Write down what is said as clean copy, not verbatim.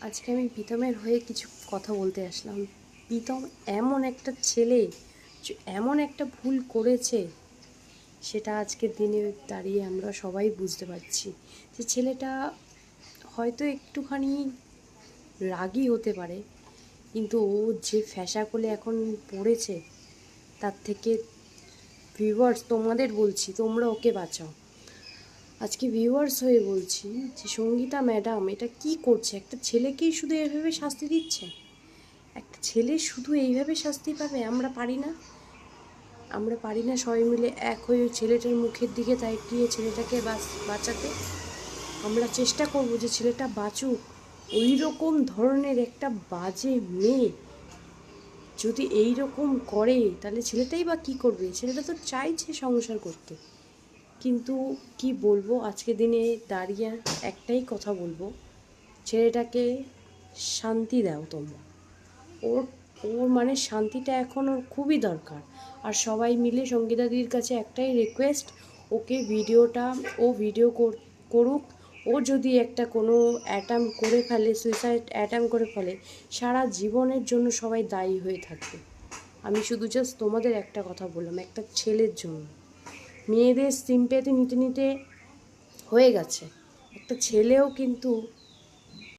আজকে আমি প্রীতমের হয়ে কিছু কথা বলতে আসলাম। প্রীতম এমন একটা ছেলে, যে এমন একটা ভুল করেছে, সেটা আজকের দিনে দাঁড়িয়ে আমরা সবাই বুঝতে পারছি। যে ছেলেটা হয়তো একটুখানি রাগী হতে পারে, কিন্তু ও যে ফ্যাসাকলে এখন পড়েছে, তার থেকে ভিউয়ার্স তোমাদের বলছি, তোমরা ওকে বাঁচাও। আজকে ভিউয়ার্স হয়ে বলছি যে সঙ্গীতা ম্যাডাম এটা কি করছে? একটা ছেলেকেই শুধু এভাবে শাস্তি দিচ্ছে? একটা ছেলে শুধু এইভাবে শাস্তি পাবে? আমরা পারি না সবাই মিলে এক হয়ে ওই ছেলেটার মুখের দিকে তাকিয়ে ছেলেটাকে বাঁচাতে? আমরা চেষ্টা করব যে ছেলেটা বাঁচুক। ওই রকম ধরনের একটা বাজে মেয়ে যদি এই রকম করে, তাহলে ছেলেটাই বা কী করবে? ছেলেটা তো চাইছে সংসার করতে। কিন্তু কি বলবো, আজকে দিনে দাঁড়িয়ে একটাই কথা বলবো, ছেলেটাকে শান্তি দাও তোমরা। ওর ওর মানে শান্তিটা এখন ওর খুবই দরকার। আর সবাই মিলে সঙ্গীতাদির কাছে একটাই রিকোয়েস্ট, ওকে ও ভিডিও করুক। ও যদি একটা কোনো অ্যাটেম্প করে ফেলে, সুইসাইড অ্যাটেম্প করে ফেলে, সারা জীবনের জন্য সবাই দায়ী হয়ে থাকবে। আমি শুধু জাস্ট তোমাদের একটা কথা বললাম, একটা ছেলের জন্য। মেয়েদের সিম্প্যাথি নিতে নিতে হয়ে গেছে, একটা ছেলেও কিন্তু